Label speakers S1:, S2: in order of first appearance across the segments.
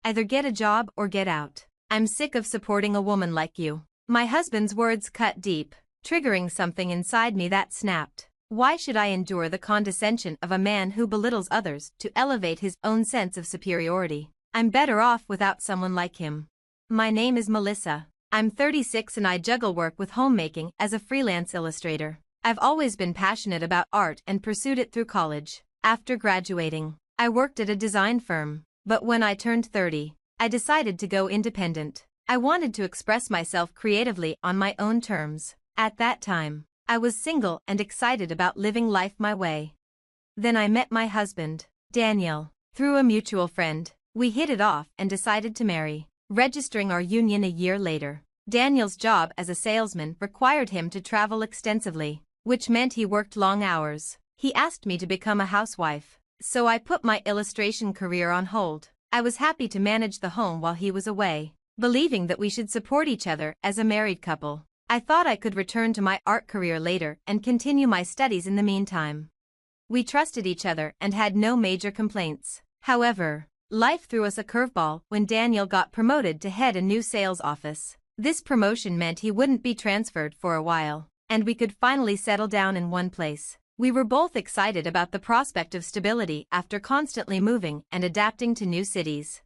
S1: Either get a job or get out. I'm sick of supporting a woman like you." My husband's words cut deep, triggering something inside me that snapped. Why should I endure the condescension of a man who belittles others to elevate his own sense of superiority? I'm better off without someone like him. My name is Melissa. I'm 36 and I juggle work with homemaking as a freelance illustrator. I've always been passionate about art and pursued it through college. After graduating, I worked at a design firm, but when I turned 30, I decided to go independent. I wanted to express myself creatively on my own terms. At that time, I was single and excited about living life my way. Then I met my husband, Daniel, through a mutual friend. We hit it off and decided to marry, registering our union a year later. Daniel's job as a salesman required him to travel extensively, which meant he worked long hours. He asked me to become a housewife, so I put my illustration career on hold. I was happy to manage the home while he was away, believing that we should support each other as a married couple. I thought I could return to my art career later and continue my studies in the meantime. We trusted each other and had no major complaints. However, life threw us a curveball when Daniel got promoted to head a new sales office. This promotion meant he wouldn't be transferred for a while, and we could finally settle down in one place. We were both excited about the prospect of stability after constantly moving and adapting to new cities.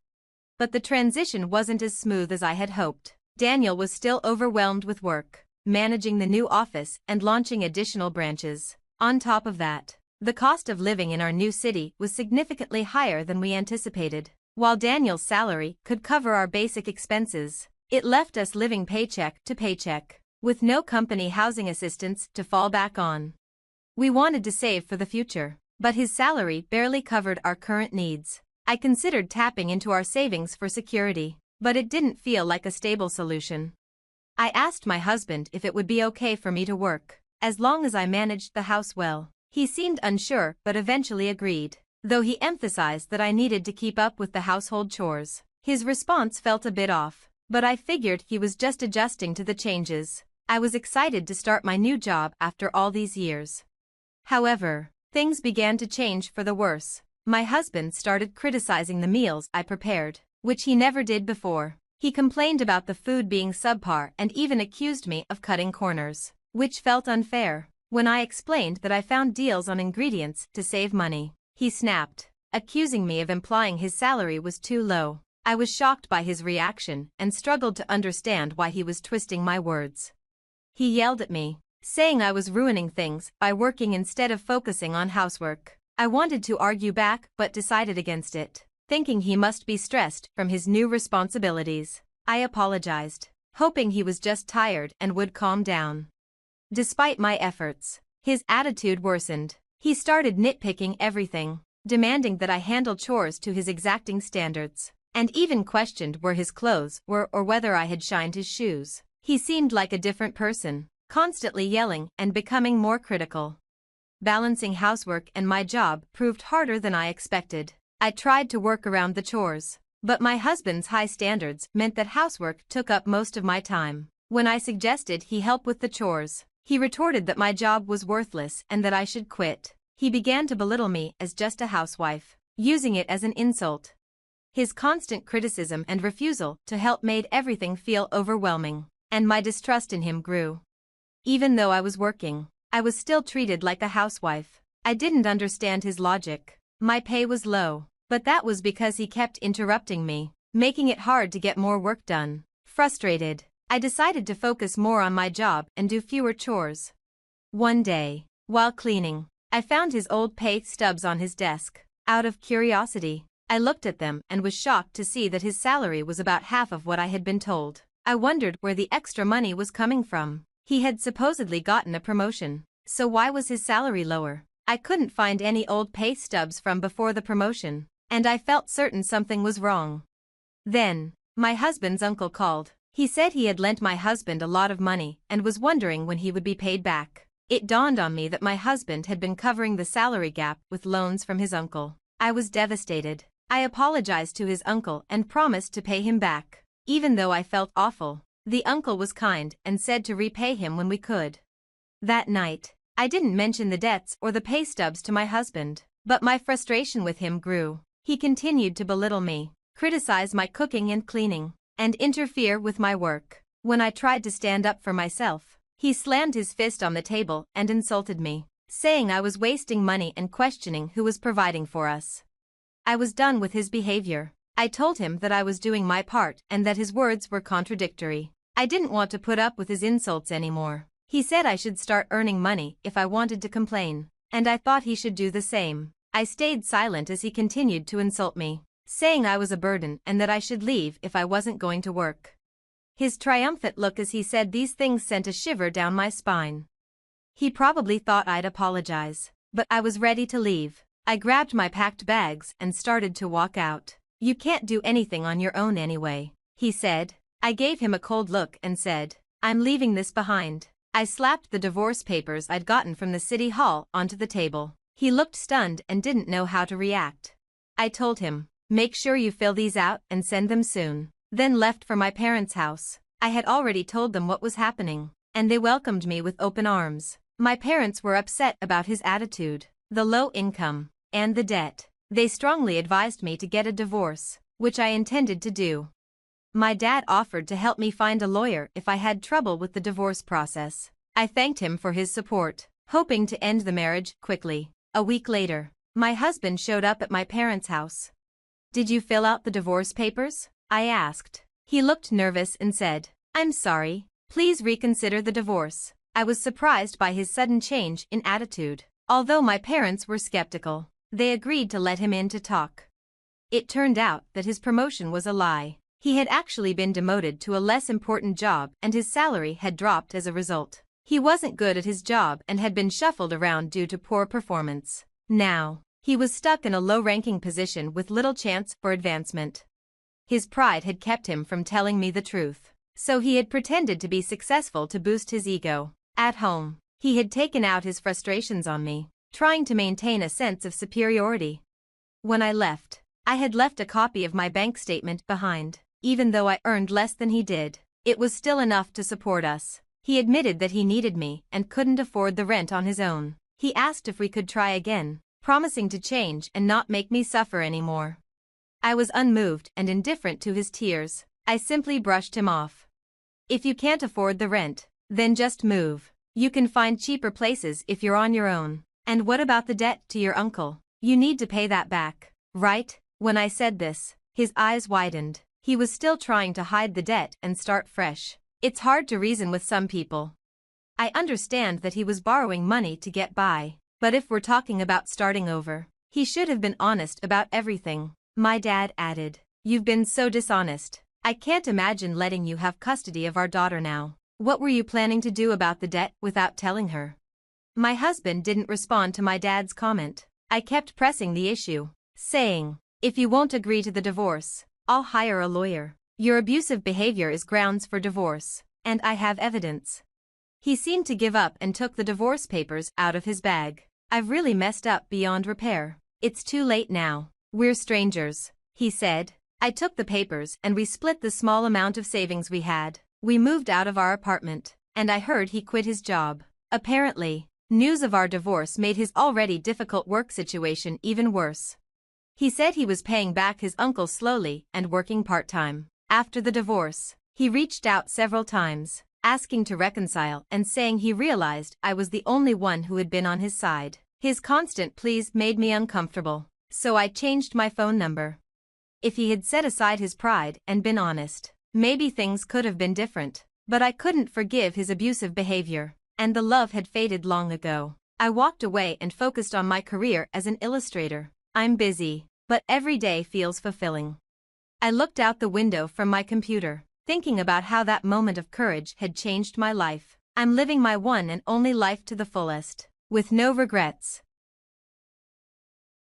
S1: But the transition wasn't as smooth as I had hoped. Daniel was still overwhelmed with work, managing the new office and launching additional branches. On top of that, the cost of living in our new city was significantly higher than we anticipated. While Daniel's salary could cover our basic expenses, it left us living paycheck to paycheck, with no company housing assistance to fall back on. We wanted to save for the future, but his salary barely covered our current needs. I considered tapping into our savings for security, but it didn't feel like a stable solution. I asked my husband if it would be okay for me to work, as long as I managed the house well. He seemed unsure but eventually agreed, though he emphasized that I needed to keep up with the household chores. His response felt a bit off, but I figured he was just adjusting to the changes. I was excited to start my new job after all these years. However, things began to change for the worse. My husband started criticizing the meals I prepared, which he never did before. He complained about the food being subpar and even accused me of cutting corners, which felt unfair. When I explained that I found deals on ingredients to save money, he snapped, accusing me of implying his salary was too low. I was shocked by his reaction and struggled to understand why he was twisting my words. He yelled at me, saying I was ruining things by working instead of focusing on housework. I wanted to argue back but decided against it, thinking he must be stressed from his new responsibilities. I apologized, hoping he was just tired and would calm down. Despite my efforts, his attitude worsened. He started nitpicking everything, demanding that I handle chores to his exacting standards, and even questioned where his clothes were or whether I had shined his shoes. He seemed like a different person, constantly yelling and becoming more critical. Balancing housework and my job proved harder than I expected. I tried to work around the chores, but my husband's high standards meant that housework took up most of my time. When I suggested he help with the chores, he retorted that my job was worthless and that I should quit. He began to belittle me as just a housewife, using it as an insult. His constant criticism and refusal to help made everything feel overwhelming, and my distrust in him grew. Even though I was working, I was still treated like a housewife. I didn't understand his logic. My pay was low, but that was because he kept interrupting me, making it hard to get more work done. Frustrated, I decided to focus more on my job and do fewer chores. One day, while cleaning, I found his old pay stubs on his desk. Out of curiosity, I looked at them and was shocked to see that his salary was about half of what I had been told. I wondered where the extra money was coming from. He had supposedly gotten a promotion, so why was his salary lower? I couldn't find any old pay stubs from before the promotion, and I felt certain something was wrong. Then, my husband's uncle called. He said he had lent my husband a lot of money and was wondering when he would be paid back. It dawned on me that my husband had been covering the salary gap with loans from his uncle. I was devastated. I apologized to his uncle and promised to pay him back. Even though I felt awful, the uncle was kind and said to repay him when we could. That night, I didn't mention the debts or the pay stubs to my husband, but my frustration with him grew. He continued to belittle me, criticize my cooking and cleaning, and interfere with my work. When I tried to stand up for myself, he slammed his fist on the table and insulted me, saying I was wasting money and questioning who was providing for us. I was done with his behavior. I told him that I was doing my part and that his words were contradictory. I didn't want to put up with his insults anymore. He said I should start earning money if I wanted to complain, and I thought he should do the same. I stayed silent as he continued to insult me, saying I was a burden and that I should leave if I wasn't going to work. His triumphant look as he said these things sent a shiver down my spine. He probably thought I'd apologize, but I was ready to leave. I grabbed my packed bags and started to walk out. "You can't do anything on your own anyway," he said. I gave him a cold look and said, "I'm leaving this behind." I slapped the divorce papers I'd gotten from the city hall onto the table. He looked stunned and didn't know how to react. I told him, "Make sure you fill these out and send them soon," then left for my parents' house. I had already told them what was happening, and they welcomed me with open arms. My parents were upset about his attitude, the low income, and the debt. They strongly advised me to get a divorce, which I intended to do. My dad offered to help me find a lawyer if I had trouble with the divorce process. I thanked him for his support, hoping to end the marriage quickly. A week later, my husband showed up at my parents' house. "Did you fill out the divorce papers?" I asked. He looked nervous and said, "I'm sorry, please reconsider the divorce." I was surprised by his sudden change in attitude. Although my parents were skeptical, they agreed to let him in to talk. It turned out that his promotion was a lie. He had actually been demoted to a less important job and his salary had dropped as a result. He wasn't good at his job and had been shuffled around due to poor performance. Now, he was stuck in a low-ranking position with little chance for advancement. His pride had kept him from telling me the truth, so he had pretended to be successful to boost his ego. At home, he had taken out his frustrations on me, trying to maintain a sense of superiority. When I left, I had left a copy of my bank statement behind. Even though I earned less than he did, it was still enough to support us. He admitted that he needed me and couldn't afford the rent on his own. He asked if we could try again, promising to change and not make me suffer anymore. I was unmoved and indifferent to his tears. I simply brushed him off. "If you can't afford the rent, then just move. You can find cheaper places if you're on your own. And what about the debt to your uncle? You need to pay that back, right?" When I said this, his eyes widened. He was still trying to hide the debt and start fresh. It's hard to reason with some people. I understand that he was borrowing money to get by, but if we're talking about starting over, he should have been honest about everything. My dad added, "You've been so dishonest. I can't imagine letting you have custody of our daughter now. What were you planning to do about the debt without telling her?" My husband didn't respond to my dad's comment. I kept pressing the issue, saying, "If you won't agree to the divorce, I'll hire a lawyer. Your abusive behavior is grounds for divorce, and I have evidence." He seemed to give up and took the divorce papers out of his bag. "I've really messed up beyond repair. It's too late now. We're strangers," he said. I took the papers and we split the small amount of savings we had. We moved out of our apartment, and I heard he quit his job. Apparently, news of our divorce made his already difficult work situation even worse. He said he was paying back his uncle slowly and working part-time. After the divorce, he reached out several times, asking to reconcile and saying he realized I was the only one who had been on his side. His constant pleas made me uncomfortable, so I changed my phone number. If he had set aside his pride and been honest, maybe things could have been different, but I couldn't forgive his abusive behavior, and the love had faded long ago. I walked away and focused on my career as an illustrator. I'm busy, but every day feels fulfilling. I looked out the window from my computer, thinking about how that moment of courage had changed my life. I'm living my one and only life to the fullest, with no regrets.